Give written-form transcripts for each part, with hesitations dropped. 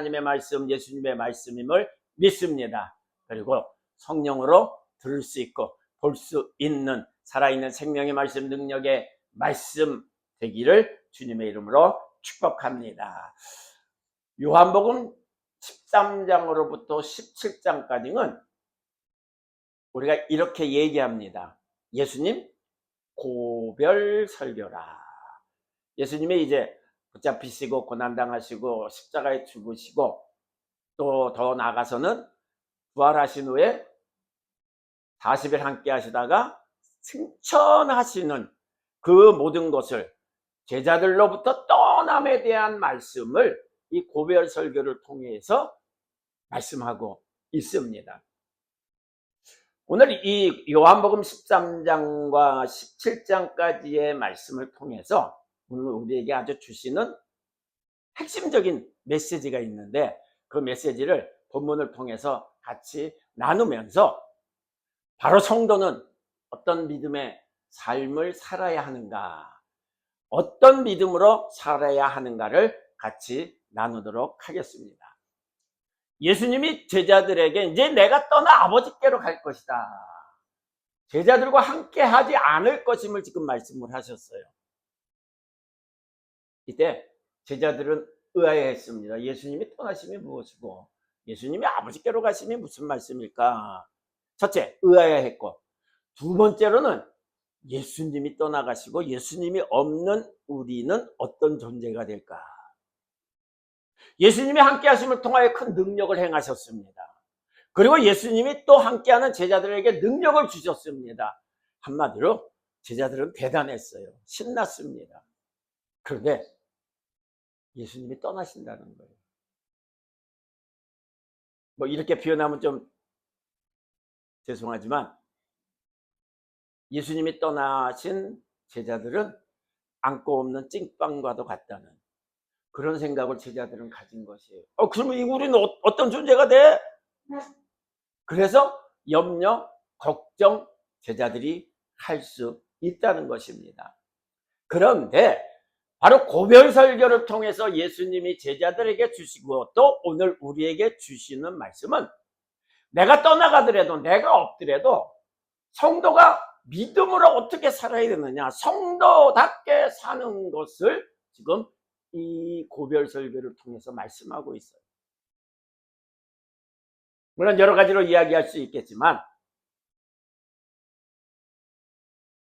하나님의 말씀, 예수님의 말씀임을 믿습니다. 그리고 성령으로 들을 수 있고 볼 수 있는 살아있는 생명의 말씀, 능력의 말씀 되기를 주님의 이름으로 축복합니다. 요한복음 13장으로부터 17장까지는 우리가 이렇게 얘기합니다. 예수님 고별 설교라. 예수님이 이제 붙잡히시고 고난당하시고 십자가에 죽으시고 또 더 나아가서는 부활하신 후에 40일 함께 하시다가 승천하시는 그 모든 것을 제자들로부터 떠남에 대한 말씀을 이 고별 설교를 통해서 말씀하고 있습니다. 오늘 이 요한복음 13장과 17장까지의 말씀을 통해서 오늘 우리에게 아주 주시는 핵심적인 메시지가 있는데 그 메시지를 본문을 통해서 같이 나누면서 바로 성도는 어떤 믿음의 삶을 살아야 하는가, 어떤 믿음으로 살아야 하는가를 같이 나누도록 하겠습니다. 예수님이 제자들에게 이제 내가 떠나 아버지께로 갈 것이다, 제자들과 함께 하지 않을 것임을 지금 말씀을 하셨어요. 이때 제자들은 의아해했습니다. 예수님이 떠나심이 무엇이고 예수님이 아버지께로 가심이 무슨 말씀일까? 첫째, 의아해했고, 두 번째로는 예수님이 떠나가시고 예수님이 없는 우리는 어떤 존재가 될까? 예수님이 함께 하심을 통하여 큰 능력을 행하셨습니다. 그리고 예수님이 또 함께하는 제자들에게 능력을 주셨습니다. 한마디로 제자들은 대단했어요. 신났습니다. 그런데 예수님이 떠나신다는 거예요. 뭐 이렇게 표현하면 좀 죄송하지만 예수님이 떠나신 제자들은 안고 없는 찐빵과도 같다는 그런 생각을 제자들은 가진 것이에요. 그러면 우리는 어떤 존재가 돼? 그래서 염려, 걱정 제자들이 할 수 있다는 것입니다. 그런데 바로 고별 설교를 통해서 예수님이 제자들에게 주시고 또 오늘 우리에게 주시는 말씀은 내가 떠나가더라도 내가 없더라도 성도가 믿음으로 어떻게 살아야 되느냐, 성도답게 사는 것을 지금 이 고별 설교를 통해서 말씀하고 있어요. 물론 여러 가지로 이야기할 수 있겠지만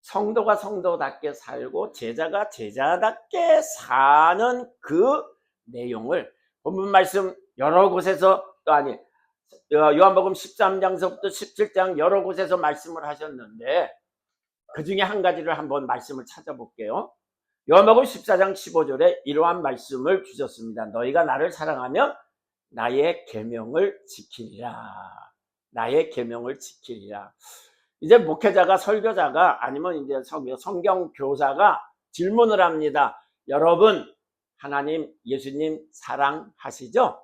성도가 성도답게 살고 제자가 제자답게 사는 그 내용을 본문 말씀 여러 곳에서 또 아니 요한복음 13장서부터 17장 여러 곳에서 말씀을 하셨는데 그 중에 한 가지를 한번 말씀을 찾아볼게요. 요한복음 14장 15절에 이러한 말씀을 주셨습니다. 너희가 나를 사랑하면 나의 계명을 지키리라. 나의 계명을 지키리라. 이제 목회자가, 설교자가 아니면 이제 성경 교사가 질문을 합니다. 여러분 하나님, 예수님 사랑하시죠?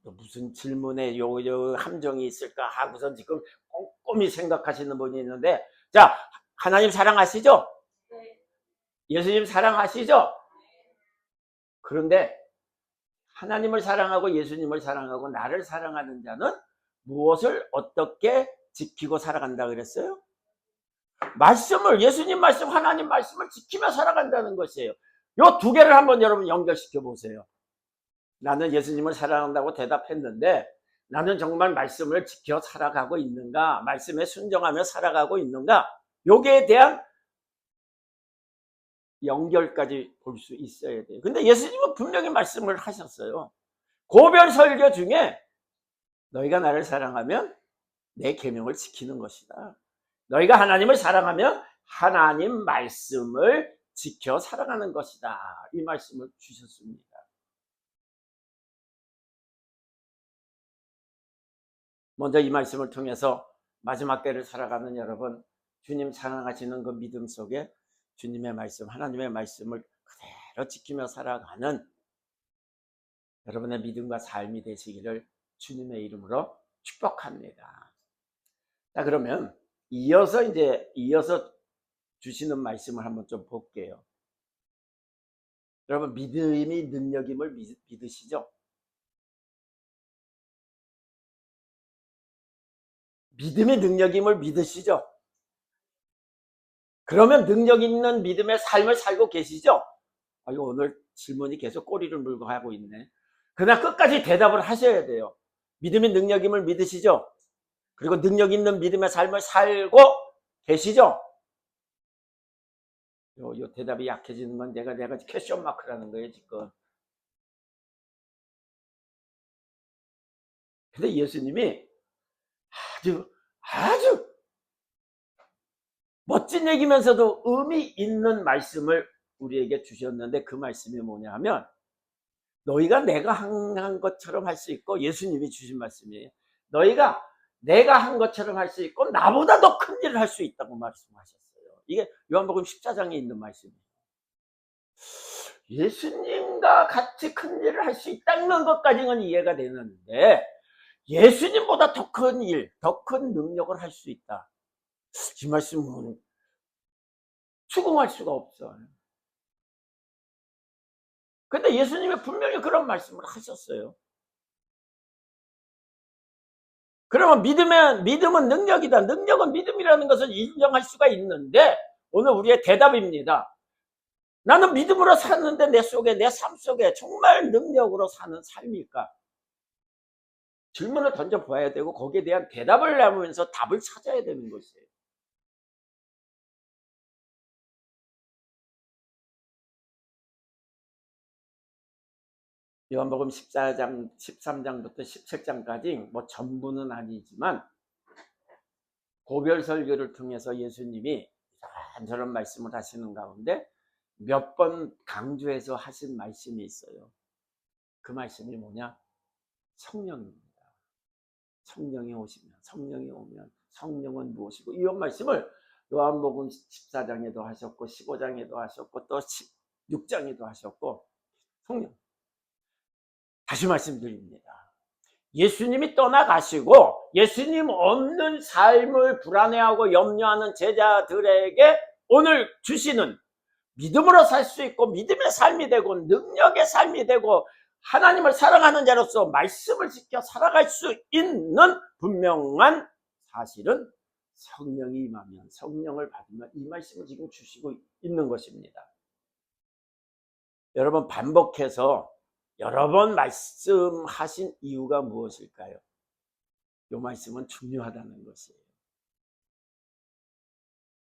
또 무슨 질문에 요 함정이 있을까 하고선 지금 꼼꼼히 생각하시는 분이 있는데, 자, 하나님 사랑하시죠? 예수님 사랑하시죠? 그런데 하나님을 사랑하고 예수님을 사랑하고 나를 사랑하는 자는 무엇을 어떻게 지키고 살아간다 그랬어요? 말씀을, 예수님 말씀, 하나님 말씀을 지키며 살아간다는 것이에요. 요 두 개를 한번 여러분 연결시켜 보세요. 나는 예수님을 사랑한다고 대답했는데 나는 정말 말씀을 지켜 살아가고 있는가? 말씀에 순종하며 살아가고 있는가? 여기에 대한 연결까지 볼 수 있어야 돼요. 근데 예수님은 분명히 말씀을 하셨어요. 고별 설교 중에 너희가 나를 사랑하면 내 계명을 지키는 것이다. 너희가 하나님을 사랑하면 하나님 말씀을 지켜 살아가는 것이다. 이 말씀을 주셨습니다. 먼저 이 말씀을 통해서 마지막 때를 살아가는 여러분, 주님 사랑하시는 그 믿음 속에 주님의 말씀, 하나님의 말씀을 그대로 지키며 살아가는 여러분의 믿음과 삶이 되시기를 주님의 이름으로 축복합니다. 자, 그러면 이어서 주시는 말씀을 한번 좀 볼게요. 여러분, 믿음이 능력임을 믿으시죠? 믿음이 능력임을 믿으시죠? 그러면 능력 있는 믿음의 삶을 살고 계시죠? 아유, 오늘 질문이 계속 꼬리를 물고 하고 있네. 그러나 끝까지 대답을 하셔야 돼요. 믿음이 능력임을 믿으시죠? 그리고 능력 있는 믿음의 삶을 살고 계시죠? 요 대답이 약해지는 건 내가 퀘션 마크라는 거예요, 지금. 근데 예수님이 아주 멋진 얘기면서도 의미 있는 말씀을 우리에게 주셨는데, 그 말씀이 뭐냐 하면, 너희가 내가 한 것처럼 할 수 있고, 예수님이 주신 말씀이에요. 너희가 내가 한 것처럼 할 수 있고 나보다 더 큰 일을 할 수 있다고 말씀하셨어요. 이게 요한복음 14장에 있는 말씀이에요. 예수님과 같이 큰 일을 할 수 있다는 것까지는 이해가 되는데, 예수님보다 더 큰 일, 더 큰 능력을 할 수 있다. 이 말씀은 수긍할 수가 없어요. 근데 예수님이 분명히 그런 말씀을 하셨어요. 그러면 믿음은 능력이다. 능력은 믿음이라는 것을 인정할 수가 있는데, 오늘 우리의 대답입니다. 나는 믿음으로 사는데 내 삶 속에 정말 능력으로 사는 삶일까? 질문을 던져봐야 되고, 거기에 대한 대답을 내면서 답을 찾아야 되는 것이에요. 요한복음 14장, 13장부터 17장까지 뭐 전부는 아니지만, 고별 설교를 통해서 예수님이 이런저런 말씀을 하시는 가운데 몇 번 강조해서 하신 말씀이 있어요. 그 말씀이 뭐냐? 성령입니다. 성령이 오면 성령은 무엇이고, 이 말씀을 요한복음 14장에도 하셨고 15장에도 하셨고 또 16장에도 하셨고. 성령, 다시 말씀드립니다. 예수님이 떠나가시고 예수님 없는 삶을 불안해하고 염려하는 제자들에게 오늘 주시는 믿음으로 살 수 있고 믿음의 삶이 되고 능력의 삶이 되고 하나님을 사랑하는 자로서 말씀을 지켜 살아갈 수 있는 분명한 사실은, 성령이 임하면, 성령을 받으면, 이 말씀을 지금 주시고 있는 것입니다. 여러분, 반복해서 여러 번 말씀하신 이유가 무엇일까요? 이 말씀은 중요하다는 것이에요.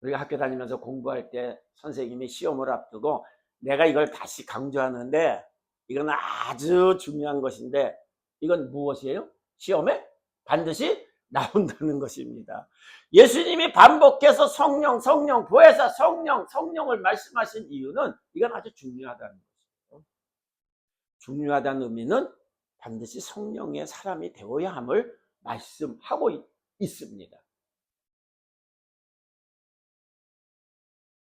우리가 학교 다니면서 공부할 때 선생님이 시험을 앞두고 내가 이걸 다시 강조하는데, 이건 아주 중요한 것인데, 이건 무엇이에요? 시험에 반드시 나온다는 것입니다. 예수님이 반복해서 성령, 보혜사, 성령을 말씀하신 이유는 이건 아주 중요하다는 것이에요. 중요하다는 의미는 반드시 성령의 사람이 되어야 함을 말씀하고 있습니다.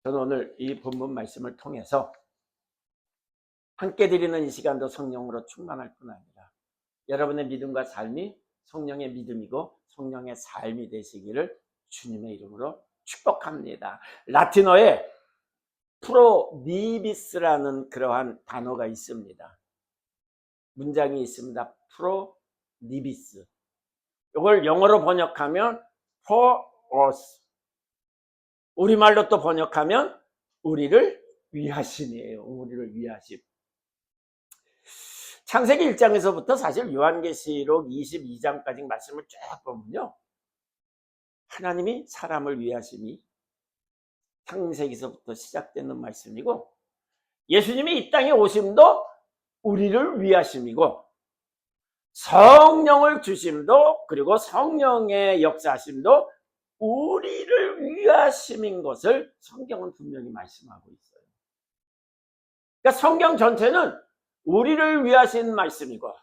저는 오늘 이 본문 말씀을 통해서 함께 드리는 이 시간도 성령으로 충만할 뿐 아니라 여러분의 믿음과 삶이 성령의 믿음이고 성령의 삶이 되시기를 주님의 이름으로 축복합니다. 라틴어에 프로니비스라는 그러한 단어가 있습니다. 문장이 있습니다. 프로니비스. 이걸 영어로 번역하면 for us, 우리말로 또 번역하면 우리를 위하심이에요. 우리를 위하심. 창세기 1장에서부터 사실 요한계시록 22장까지 말씀을 쭉 보면요, 하나님이 사람을 위하심이 창세기서부터 시작되는 말씀이고, 예수님이 이 땅에 오심도 우리를 위하심이고, 성령을 주심도, 그리고 성령의 역사하심도 우리를 위하심인 것을 성경은 분명히 말씀하고 있어요. 그러니까 성경 전체는 우리를 위하신 말씀이고,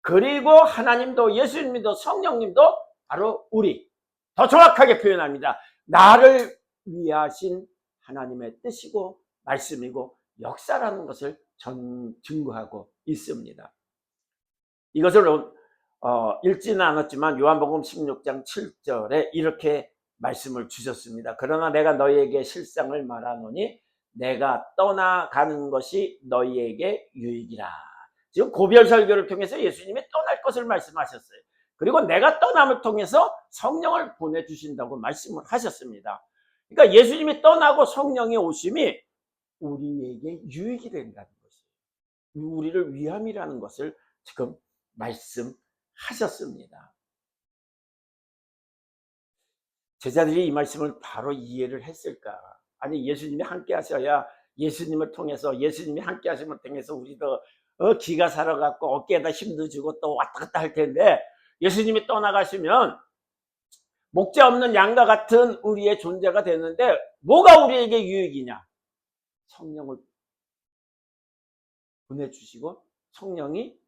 그리고 하나님도 예수님도 성령님도 바로 우리, 더 정확하게 표현합니다. 나를 위하신 하나님의 뜻이고 말씀이고 역사라는 것을 증거하고 있습니다. 이것을 읽지는 않았지만 요한복음 16장 7절에 이렇게 말씀을 주셨습니다. 그러나 내가 너희에게 실상을 말하노니 내가 떠나가는 것이 너희에게 유익이라. 지금 고별 설교를 통해서 예수님이 떠날 것을 말씀하셨어요. 그리고 내가 떠남을 통해서 성령을 보내주신다고 말씀을 하셨습니다. 그러니까 예수님이 떠나고 성령이 오심이 우리에게 유익이 된다는 것이에요. 우리를 위함이라는 것을 지금 말씀하셨습니다. 제자들이 이 말씀을 바로 이해를 했을까? 아니, 예수님이 함께 하셔야 예수님을 통해서, 예수님이 함께 하심을 통해서 우리도 기가 살아갖고 어깨에다 힘도 주고 또 왔다 갔다 할 텐데, 예수님이 떠나가시면 목자 없는 양과 같은 우리의 존재가 되는데 뭐가 우리에게 유익이냐? 성령을 보내주시고 성령이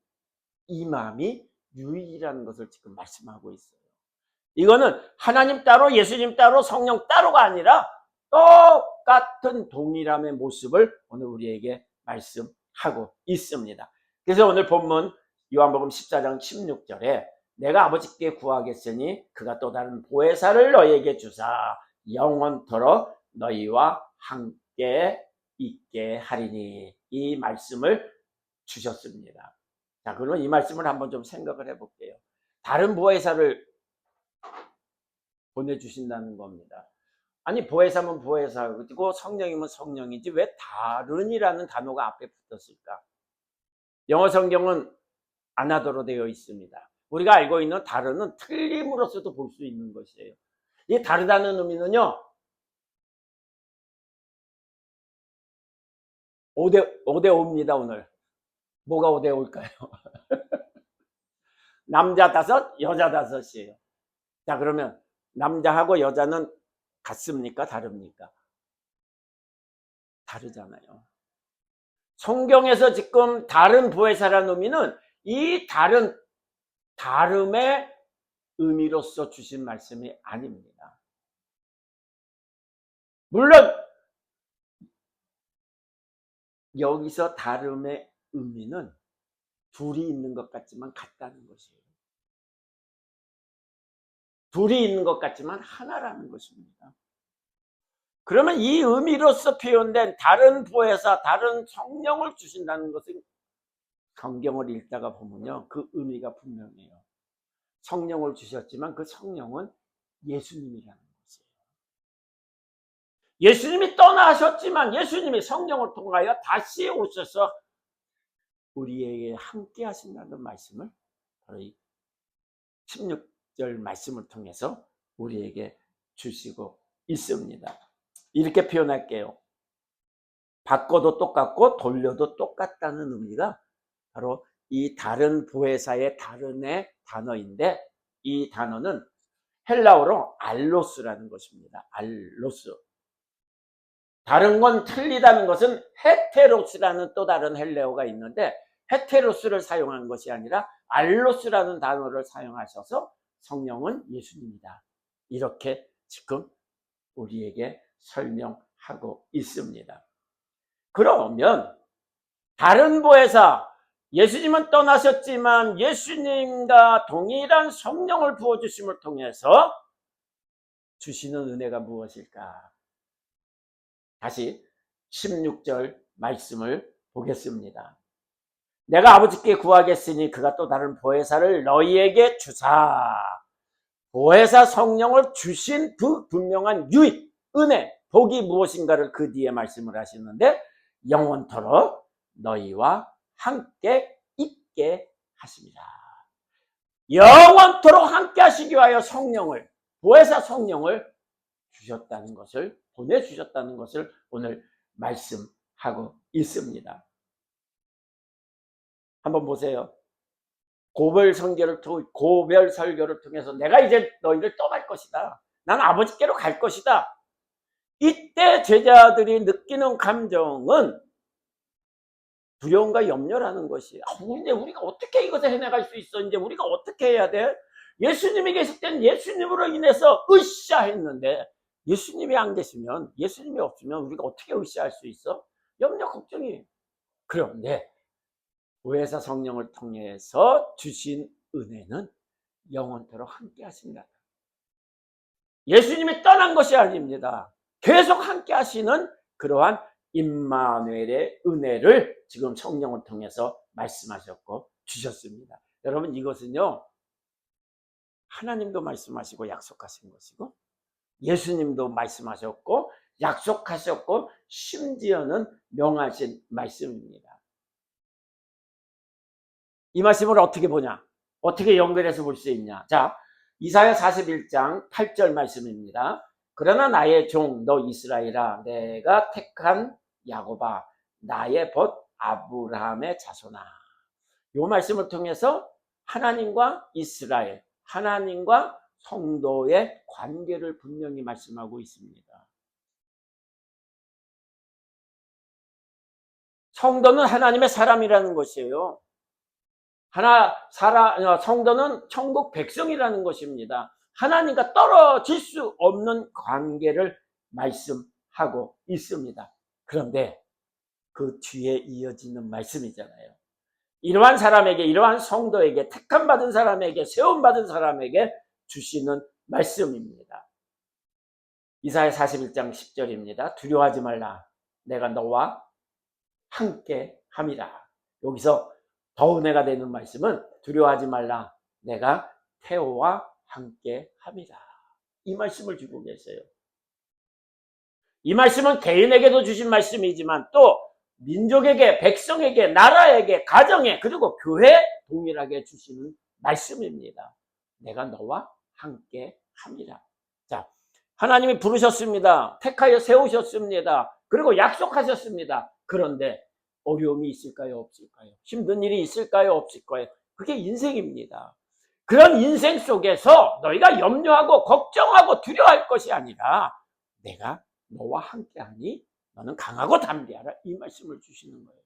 임함이 유익이라는 것을 지금 말씀하고 있어요. 이거는 하나님 따로 예수님 따로 성령 따로가 아니라 똑같은 동일함의 모습을 오늘 우리에게 말씀하고 있습니다. 그래서 오늘 본문 요한복음 14장 16절에 내가 아버지께 구하겠으니 그가 또 다른 보혜사를 너희에게 주사 영원토록 너희와 함께 있게 하리니, 이 말씀을 주셨습니다. 자, 그러면 이 말씀을 한번 좀 생각을 해볼게요. 다른 보혜사를 보내주신다는 겁니다. 아니, 보혜사면 보혜사고 성령이면 성령이지 왜 다른이라는 단어가 앞에 붙었을까? 영어 성경은 아나더로 되어 있습니다. 우리가 알고 있는 다른은 틀림으로서도 볼 수 있는 것이에요. 이 다르다는 의미는요, 5대5입니다. 오늘 뭐가 5대5일까요? 남자 5, 여자 5이에요. 자, 그러면 남자하고 여자는 같습니까? 다릅니까? 다르잖아요. 성경에서 지금 다른 보혜사라는 의미는 이 다름의 의미로서 주신 말씀이 아닙니다. 물론 여기서 다름의 의미는 둘이 있는 것 같지만 같다는 것이에요. 둘이 있는 것 같지만 하나라는 것입니다. 그러면 이 의미로서 표현된 다른 보혜사, 다른 성령을 주신다는 것은 성경을 읽다가 보면요, 그 의미가 분명해요. 성령을 주셨지만 그 성령은 예수님이라는 것이에요. 예수님이 떠나셨지만 예수님이 성령을 통하여 다시 오셔서 우리에게 함께 하신다는 말씀을 바로 이 16절 말씀을 통해서 우리에게 주시고 있습니다. 이렇게 표현할게요. 바꿔도 똑같고 돌려도 똑같다는 의미가 바로 이 다른 보혜사의 다른의 단어인데, 이 단어는 헬라어로 알로스라는 것입니다. 알로스. 다른 건 틀리다는 것은 헤테로스라는 또 다른 헬라어가 있는데, 헤테로스를 사용한 것이 아니라 알로스라는 단어를 사용하셔서 성령은 예수님이다, 이렇게 지금 우리에게 설명하고 있습니다. 그러면 다른 보혜사, 예수님은 떠나셨지만 예수님과 동일한 성령을 부어주심을 통해서 주시는 은혜가 무엇일까? 다시 16절 말씀을 보겠습니다. 내가 아버지께 구하겠으니 그가 또 다른 보혜사를 너희에게 주사. 보혜사 성령을 주신 그 분명한 유익, 은혜, 복이 무엇인가를 그 뒤에 말씀을 하시는데, 영원토록 너희와 함께 있게 하십니다. 영원토록 함께 하시기 위하여 성령을, 보혜사 성령을 주셨다는 것을, 보내주셨다는 것을 오늘 말씀하고 있습니다. 한번 보세요. 고별 설교를 통해서 내가 이제 너희를 떠날 것이다, 난 아버지께로 갈 것이다, 이때 제자들이 느끼는 감정은 두려움과 염려라는 것이, 이제 우리가 어떻게 이것을 해나갈 수 있어, 이제 우리가 어떻게 해야 돼? 예수님이 계실 땐 예수님으로 인해서 으쌰했는데 예수님이 안 계시면, 예수님이 없으면 우리가 어떻게 으쌰할 수 있어? 염려, 걱정이. 그런데 보혜사 성령을 통해서 주신 은혜는 영원토록 함께 하신다. 예수님이 떠난 것이 아닙니다. 계속 함께 하시는 그러한 임마누엘의 은혜를 지금 성령을 통해서 말씀하셨고 주셨습니다. 여러분, 이것은요, 하나님도 말씀하시고 약속하신 것이고, 예수님도 말씀하셨고 약속하셨고, 심지어는 명하신 말씀입니다. 이 말씀을 어떻게 보냐? 어떻게 연결해서 볼 수 있냐? 자, 이사야 41장 8절 말씀입니다. 그러나 나의 종 너 이스라엘아, 내가 택한 야곱아, 나의 벗 아브라함의 자손아. 이 말씀을 통해서 하나님과 이스라엘, 하나님과 성도의 관계를 분명히 말씀하고 있습니다. 성도는 하나님의 사람이라는 것이에요. 성도는 천국 백성이라는 것입니다. 하나님과 떨어질 수 없는 관계를 말씀하고 있습니다. 그런데 그 뒤에 이어지는 말씀이잖아요. 이러한 사람에게, 이러한 성도에게, 택함받은 사람에게, 세움받은 사람에게 주시는 말씀입니다. 이사야 41장 10절입니다. 두려워하지 말라. 내가 너와 함께 함이라. 여기서 더 은혜가 되는 말씀은 두려워하지 말라. 내가 태호와 함께 함이라. 이 말씀을 주고 계세요. 이 말씀은 개인에게도 주신 말씀이지만 또 민족에게, 백성에게, 나라에게, 가정에, 그리고 교회에 동일하게 주시는 말씀입니다. 내가 너와 함께 함이라. 자, 하나님이 부르셨습니다. 택하여 세우셨습니다. 그리고 약속하셨습니다. 그런데 어려움이 있을까요? 없을까요? 힘든 일이 있을까요? 없을까요? 그게 인생입니다. 그런 인생 속에서 너희가 염려하고 걱정하고 두려워할 것이 아니라 내가 너와 함께하니 너는 강하고 담대하라. 이 말씀을 주시는 거예요.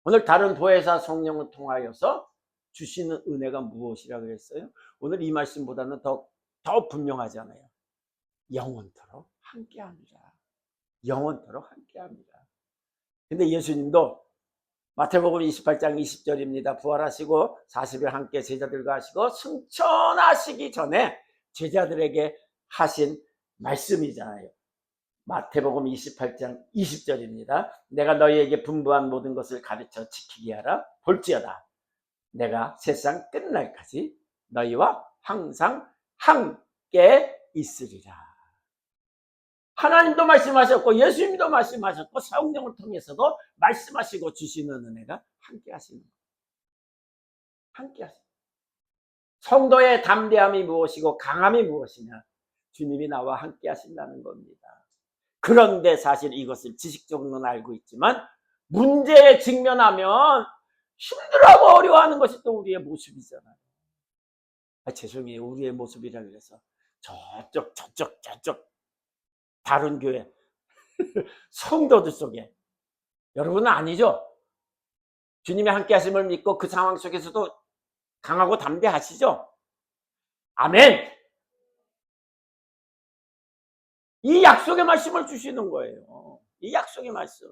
오늘 다른 보혜사 성령을 통하여서 주시는 은혜가 무엇이라고 그랬어요? 오늘 이 말씀보다는 더 분명하잖아요. 영원토록 함께합니다. 영원토록 함께합니다. 근데 예수님도 마태복음 28장 20절입니다. 부활하시고 40일 함께 제자들과 하시고 승천하시기 전에 제자들에게 하신 말씀이잖아요. 마태복음 28장 20절입니다. 내가 너희에게 분부한 모든 것을 가르쳐 지키게 하라. 볼지어다 내가 세상 끝날까지 너희와 항상 함께 있으리라. 하나님도 말씀하셨고 예수님도 말씀하셨고 성령을 통해서도 말씀하시고 주시는 은혜가 함께 하시는 거예요. 함께 하시는 거예요. 성도의 담대함이 무엇이고 강함이 무엇이냐? 주님이 나와 함께 하신다는 겁니다. 그런데 사실 이것을 지식적으로는 알고 있지만 문제에 직면하면 힘들어하고 어려워하는 것이 또 우리의 모습이잖아요. 죄송해요. 우리의 모습이라 그래서 저쪽 다른 교회 성도들 속에 여러분은 아니죠? 주님의 함께 하심을 믿고 그 상황 속에서도 강하고 담대하시죠? 아멘. 이 약속의 말씀을 주시는 거예요. 이 약속의 말씀.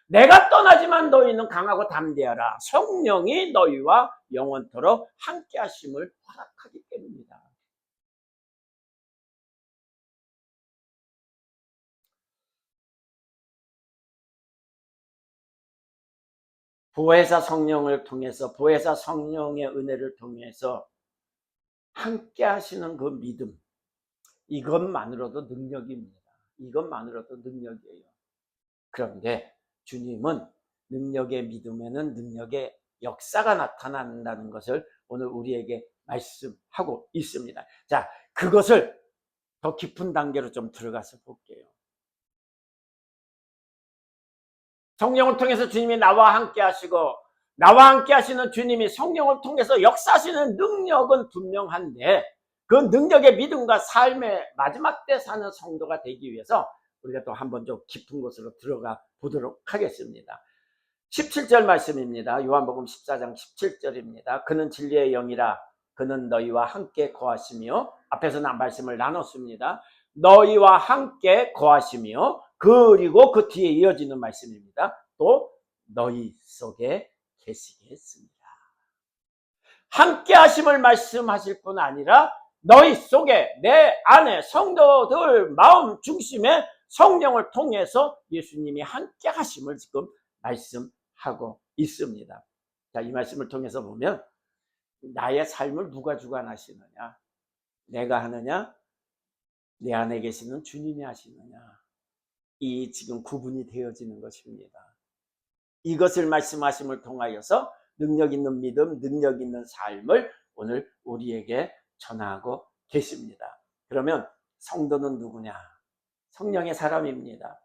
내가 떠나지만 너희는 강하고 담대하라. 성령이 너희와 영원토록 함께 하심을 허락하기 때문입니다. 보혜사 성령을 통해서, 보혜사 성령의 은혜를 통해서 함께 하시는 그 믿음, 이것만으로도 능력입니다. 이것만으로도 능력이에요. 그런데 주님은 능력의 믿음에는 능력의 역사가 나타난다는 것을 오늘 우리에게 말씀하고 있습니다. 자, 그것을 더 깊은 단계로 좀 들어가서 볼게요. 성령을 통해서 주님이 나와 함께 하시고 나와 함께 하시는 주님이 성령을 통해서 역사하시는 능력은 분명한데 그 능력의 믿음과 삶의 마지막 때 사는 성도가 되기 위해서 우리가 또 한 번 좀 깊은 곳으로 들어가 보도록 하겠습니다. 17절 말씀입니다. 요한복음 14장 17절입니다. 그는 진리의 영이라 그는 너희와 함께 거하시며, 앞에서는 말씀을 나눴습니다. 너희와 함께 거하시며, 그리고 그 뒤에 이어지는 말씀입니다. 또 너희 속에 계시겠습니다. 함께 하심을 말씀하실 뿐 아니라 너희 속에, 내 안에 성도들 마음 중심에 성령을 통해서 예수님이 함께 하심을 지금 말씀하고 있습니다. 자, 이 말씀을 통해서 보면 나의 삶을 누가 주관하시느냐? 내가 하느냐? 내 안에 계시는 주님이 하시느냐? 이 지금 구분이 되어지는 것입니다. 이것을 말씀하심을 통하여서 능력 있는 믿음, 능력 있는 삶을 오늘 우리에게 전하고 계십니다. 그러면 성도는 누구냐? 성령의 사람입니다.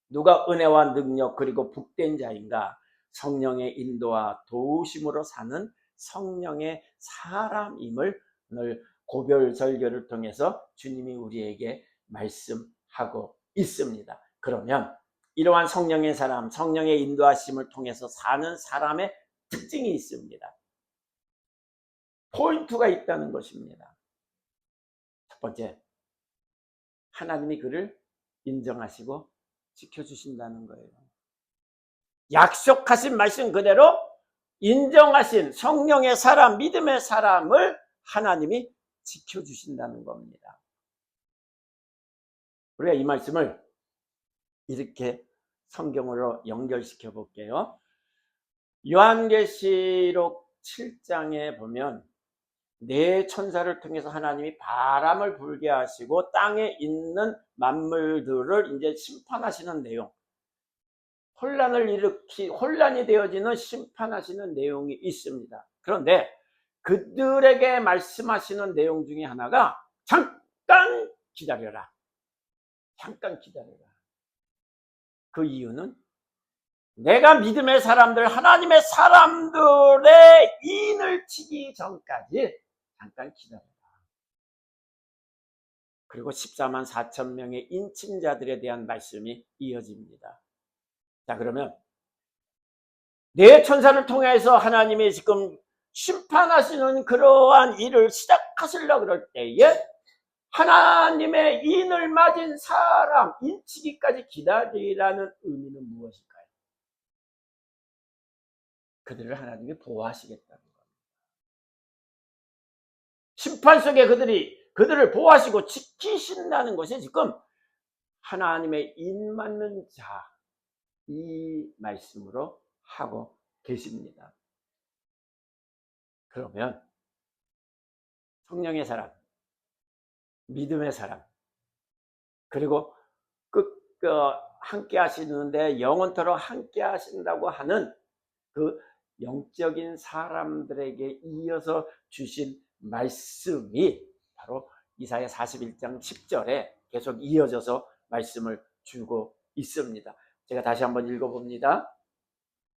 누가 은혜와 능력 그리고 복된 자인가? 성령의 인도와 도우심으로 사는 성령의 사람임을 오늘 고별절교를 통해서 주님이 우리에게 말씀하고 있습니다. 그러면 이러한 성령의 사람, 성령의 인도하심을 통해서 사는 사람의 특징이 있습니다. 포인트가 있다는 것입니다. 첫 번째, 하나님이 그를 인정하시고 지켜주신다는 거예요. 약속하신 말씀 그대로 인정하신 성령의 사람, 믿음의 사람을 하나님이 지켜주신다는 겁니다. 우리가 이 말씀을 이렇게 성경으로 연결시켜 볼게요. 요한계시록 7장에 보면 네 천사를 통해서 하나님이 바람을 불게 하시고 땅에 있는 만물들을 이제 심판하시는 내용, 혼란이 되어지는 심판하시는 내용이 있습니다. 그런데 그들에게 말씀하시는 내용 중에 하나가 잠깐 기다려라. 잠깐 기다려라. 그 이유는 내가 믿음의 사람들, 하나님의 사람들의 인을 치기 전까지 잠깐 기다려라. 그리고 14만 4천 명의 인친자들에 대한 말씀이 이어집니다. 자, 그러면 네 천사를 통해서 하나님이 지금 심판하시는 그러한 일을 시작하시려고 그럴 때에 하나님의 인을 맞은 사람, 인치기까지 기다리라는 의미는 무엇일까요? 그들을 하나님이 보호하시겠다는 겁니다. 심판 속에 그들을 보호하시고 지키신다는 것이 지금 하나님의 인 맞는 자, 이 말씀으로 하고 계십니다. 그러면 성령의 사람, 믿음의 사람, 그리고 함께 하시는데 영원토록 함께 하신다고 하는 그 영적인 사람들에게 이어서 주신 말씀이 바로 이사야 41장 10절에 계속 이어져서 말씀을 주고 있습니다. 제가 다시 한번 읽어봅니다.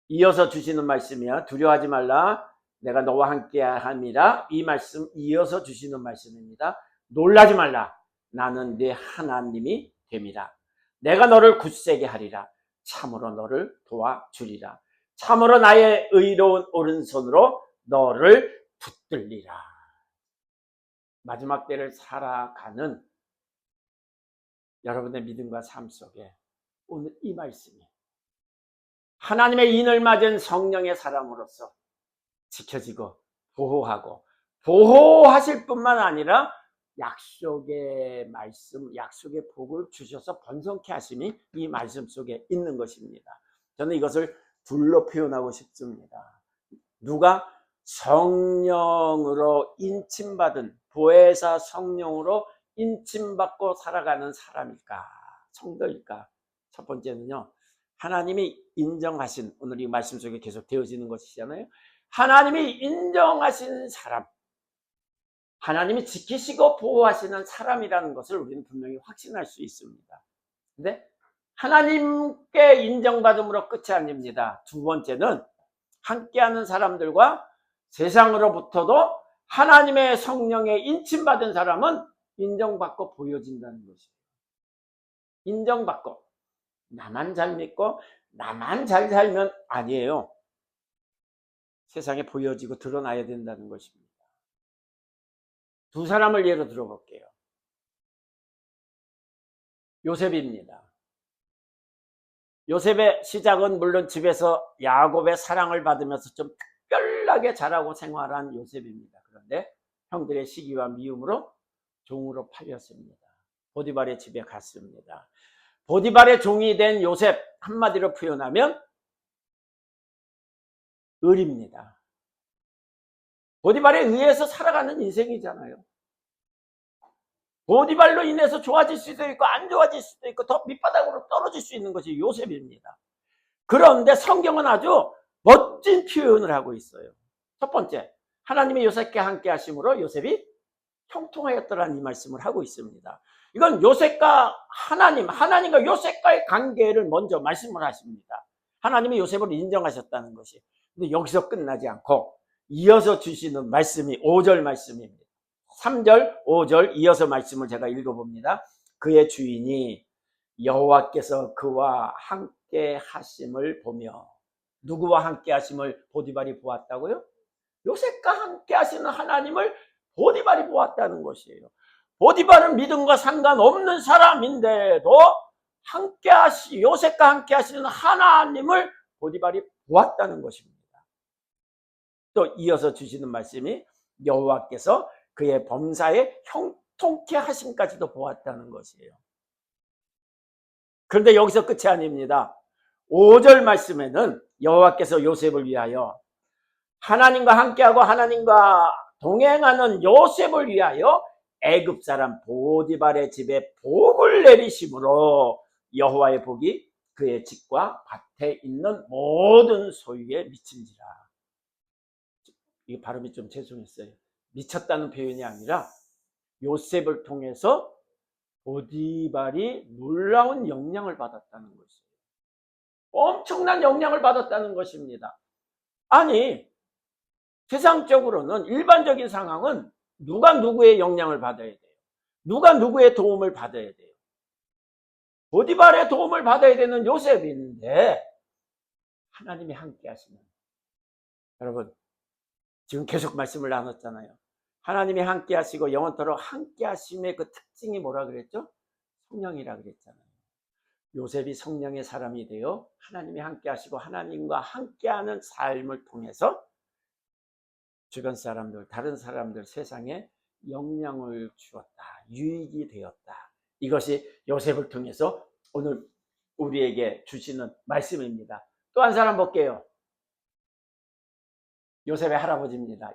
이어서 주시는 말씀이야. 두려워하지 말라. 내가 너와 함께 함이라. 이 말씀 이어서 주시는 말씀입니다. 놀라지 말라. 나는 네 하나님이 됨이라. 내가 너를 굳세게 하리라. 참으로 너를 도와주리라. 참으로 나의 의로운 오른손으로 너를 붙들리라. 마지막 때를 살아가는 여러분의 믿음과 삶 속에 오늘 이 말씀이 하나님의 인을 맞은 성령의 사람으로서 지켜지고 보호하고 보호하실 뿐만 아니라 약속의 말씀, 약속의 복을 주셔서 번성케 하심이 이 말씀 속에 있는 것입니다. 저는 이것을 둘로 표현하고 싶습니다. 누가 성령으로 인침받은 보혜사 성령으로 인침받고 살아가는 사람일까? 성도일까? 첫 번째는요. 하나님이 인정하신, 오늘 이 말씀 속에 계속 되어지는 것이잖아요. 하나님이 인정하신 사람, 하나님이 지키시고 보호하시는 사람이라는 것을 우리는 분명히 확신할 수 있습니다. 근데 하나님께 인정받음으로 끝이 아닙니다. 두 번째는 함께하는 사람들과 세상으로부터도 하나님의 성령에 인침받은 사람은 인정받고 보여진다는 것이에요. 인정받고 나만 잘 믿고 나만 잘 살면 아니에요. 세상에 보여지고 드러나야 된다는 것입니다. 두 사람을 예로 들어볼게요. 요셉입니다. 요셉의 시작은 물론 집에서 야곱의 사랑을 받으면서 좀 특별하게 자라고 생활한 요셉입니다. 그런데 형들의 시기와 미움으로 종으로 팔렸습니다. 보디발의 집에 갔습니다. 보디발의 종이 된 요셉, 한마디로 표현하면 을입니다. 보디발에 의해서 살아가는 인생이잖아요. 보디발로 인해서 좋아질 수도 있고 안 좋아질 수도 있고 더 밑바닥으로 떨어질 수 있는 것이 요셉입니다. 그런데 성경은 아주 멋진 표현을 하고 있어요. 첫 번째, 하나님이 요셉과 함께 하심으로 요셉이 형통하였더라는 이 말씀을 하고 있습니다. 이건 요셉과 하나님과 요셉과의 관계를 먼저 말씀을 하십니다. 하나님이 요셉을 인정하셨다는 것이. 근데 여기서 끝나지 않고 이어서 주시는 말씀이 5절 말씀입니다. 3절, 5절 이어서 말씀을 제가 읽어봅니다. 그의 주인이 여호와께서 그와 함께 하심을 보며, 누구와 함께 하심을 보디발이 보았다고요? 요셉과 함께 하시는 하나님을 보디발이 보았다는 것이에요. 보디발은 믿음과 상관없는 사람인데도 요셉과 함께 하시는 하나님을 보디발이 보았다는 것입니다. 또 이어서 주시는 말씀이 여호와께서 그의 범사에 형통케 하심까지도 보았다는 것이에요. 그런데 여기서 끝이 아닙니다. 5절 말씀에는 여호와께서 요셉을 위하여, 하나님과 함께하고 하나님과 동행하는 요셉을 위하여 애굽 사람 보디발의 집에 복을 내리심으로 여호와의 복이 그의 집과 밭에 있는 모든 소유에 미친지라. 이 발음이 좀 죄송했어요. 미쳤다는 표현이 아니라 요셉을 통해서 보디발이 놀라운 영향을 받았다는 것이에요. 엄청난 영향을 받았다는 것입니다. 아니, 세상적으로는 일반적인 상황은 누가 누구의 영향을 받아야 돼요? 누가 누구의 도움을 받아야 돼요? 보디발의 도움을 받아야 되는 요셉인데 하나님이 함께 하시는, 여러분 지금 계속 말씀을 나눴잖아요. 하나님이 함께 하시고 영원토록 함께 하심의 그 특징이 뭐라 그랬죠? 성령이라 그랬잖아요. 요셉이 성령의 사람이 되어 하나님이 함께 하시고 하나님과 함께하는 삶을 통해서 주변 사람들, 다른 사람들, 세상에 영향을 주었다, 유익이 되었다. 이것이 요셉을 통해서 오늘 우리에게 주시는 말씀입니다. 또 한 사람 볼게요. 요셉의 할아버지입니다.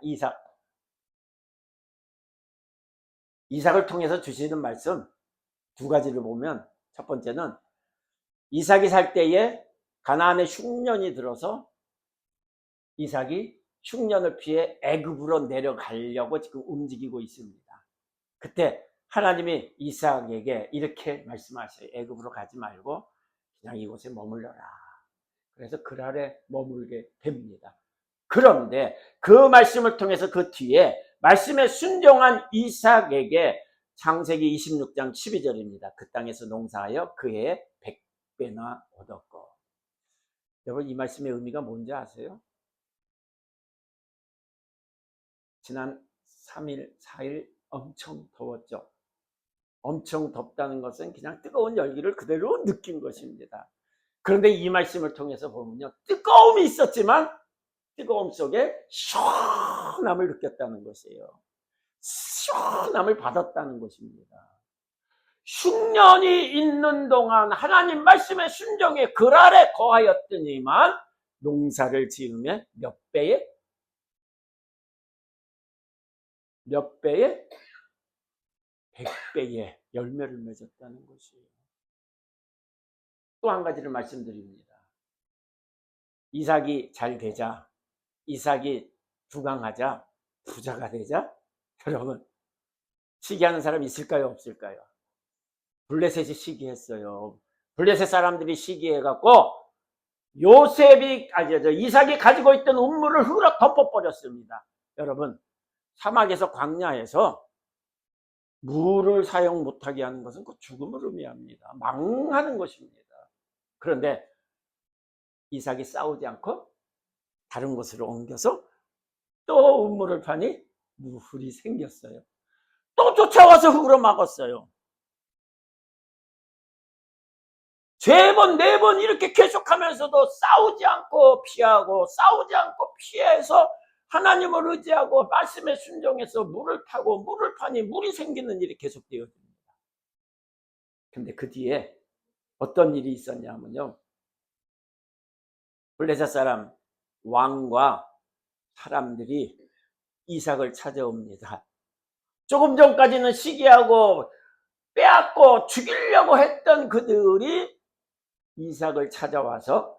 이삭을 통해서 주시는 말씀 두 가지를 보면, 첫 번째는 이삭이 살 때에 가나안에 흉년이 들어서 이삭이 흉년을 피해 애굽으로 내려가려고 지금 움직이고 있습니다. 그때 하나님이 이삭에게 이렇게 말씀하셔요. 애굽으로 가지 말고 그냥 이곳에 머물러라. 그래서 그랄에 머물게 됩니다. 그런데 그 말씀을 통해서 그 뒤에 말씀에 순종한 이삭에게 창세기 26장 12절입니다. 그 땅에서 농사하여 그 해에 100배나 얻었고. 여러분, 이 말씀의 의미가 뭔지 아세요? 지난 3일, 4일 엄청 더웠죠. 엄청 덥다는 것은 그냥 뜨거운 열기를 그대로 느낀 것입니다. 그런데 이 말씀을 통해서 보면요, 뜨거움이 있었지만 뜨거움 속에 시원함을 느꼈다는 것이에요. 시원함을 받았다는 것입니다. 흉년이 있는 동안 하나님 말씀의 순종에 그랄에 거하였더니만 농사를 지으면 몇 배의 100배의 열매를 맺었다는 것이에요. 또 한 가지를 말씀드립니다. 이삭이 잘 되자, 이삭이 부강하자, 부자가 되자, 여러분 시기하는 사람 있을까요? 없을까요? 블레셋이 시기했어요. 블레셋 사람들이 시기해갖고 이삭이 가지고 있던 음물을 흙으로 덮어버렸습니다. 여러분, 사막에서, 광야에서 물을 사용 못하게 하는 것은 그 죽음을 의미합니다. 망하는 것입니다. 그런데 이삭이 싸우지 않고 다른 곳으로 옮겨서 또 음물을 파니 물이 생겼어요. 또 쫓아와서 흙으로 막았어요. 3번, 4번 이렇게 계속하면서도 싸우지 않고 피하고, 싸우지 않고 피해서 하나님을 의지하고 말씀에 순종해서 물을 타고 물을 파니 물이 생기는 일이 계속되어집니다. 근데 그 뒤에 어떤 일이 있었냐면요. 블레셋 사람 왕과 사람들이 이삭을 찾아옵니다. 조금 전까지는 시기하고 빼앗고 죽이려고 했던 그들이 이삭을 찾아와서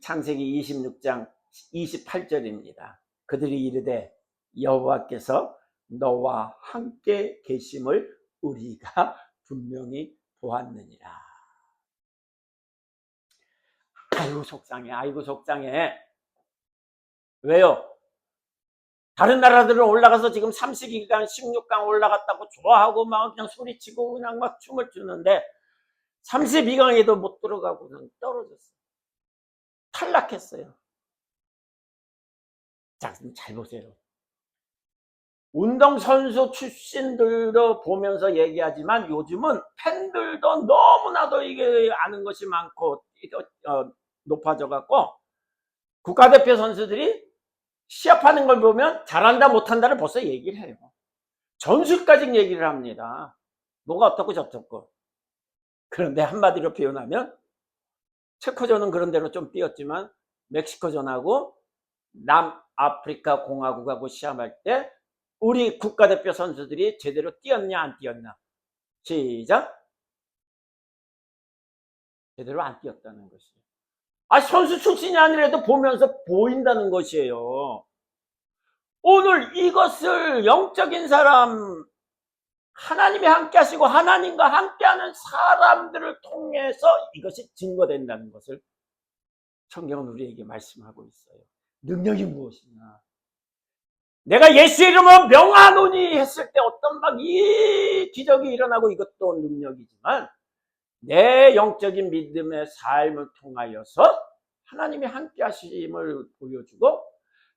창세기 26장 28절입니다. 그들이 이르되 여호와께서 너와 함께 계심을 우리가 분명히 보았느니라. 아이고 속상해, 아이고 속상해. 왜요? 다른 나라들은 올라가서 지금 32강 16강 올라갔다고 좋아하고 막 그냥 소리치고 그냥 막 춤을 추는데 32강에도 못 들어가고 그냥 떨어졌어요. 탈락했어요. 자, 잘 보세요. 운동선수 출신들도 보면서 얘기하지만 요즘은 팬들도 너무나도 이게 아는 것이 많고 높아져 갖고 국가대표 선수들이 시합하는 걸 보면 잘한다 못한다를 벌써 얘기를 해요. 전술까지 얘기를 합니다. 뭐가 어떻고 저떻고. 그런데 한마디로 표현하면 체코전은 그런 대로 좀 뛰었지만 멕시코전하고 남아프리카 공화국하고 시합할 때 우리 국가대표 선수들이 제대로 뛰었냐 안 뛰었냐. 시작. 제대로 안 뛰었다는 것이에요. 선수 출신이 아니라도 보면서 보인다는 것이에요. 오늘 이것을 영적인 사람, 하나님이 함께 하시고 하나님과 함께하는 사람들을 통해서 이것이 증거된다는 것을 성경은 우리에게 말씀하고 있어요. 능력이 무엇이냐. 내가 예수 이름으로 명하노니 했을 때 어떤 막 이 기적이 일어나고 이것도 능력이지만 내 영적인 믿음의 삶을 통하여서 하나님이 함께 하심을 보여주고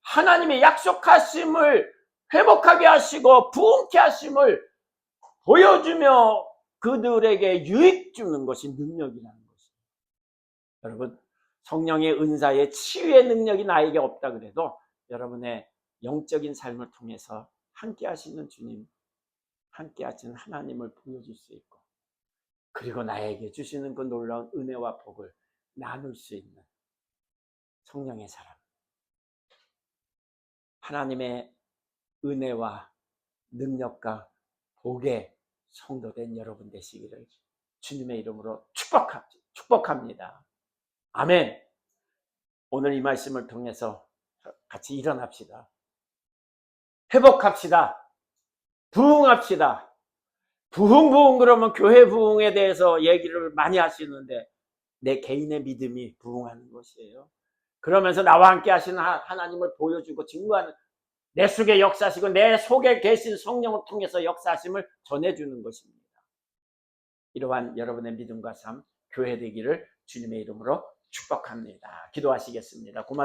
하나님의 약속하심을 회복하게 하시고 부흥케 하심을 보여주며 그들에게 유익 주는 것이 능력이라는 것입니다. 여러분, 성령의 은사의 치유의 능력이 나에게 없다 그래도 여러분의 영적인 삶을 통해서 함께 하시는 주님, 함께 하시는 하나님을 보여줄 수 있고 그리고 나에게 주시는 그 놀라운 은혜와 복을 나눌 수 있는 성령의 사람, 하나님의 은혜와 능력과 복의 성도된 여러분 되시기를 주님의 이름으로 축복합니다. 아멘. 오늘 이 말씀을 통해서 같이 일어납시다. 회복합시다. 부흥합시다. 부흥 그러면 교회 부흥에 대해서 얘기를 많이 하시는데 내 개인의 믿음이 부흥하는 것이에요. 그러면서 나와 함께 하시는 하나님을 보여주고 증거하는 내 속에 역사하시고 내 속에 계신 성령을 통해서 역사하심을 전해주는 것입니다. 이러한 여러분의 믿음과 삶, 교회 되기를 주님의 이름으로 축복합니다. 기도하시겠습니다. 고맙습니다.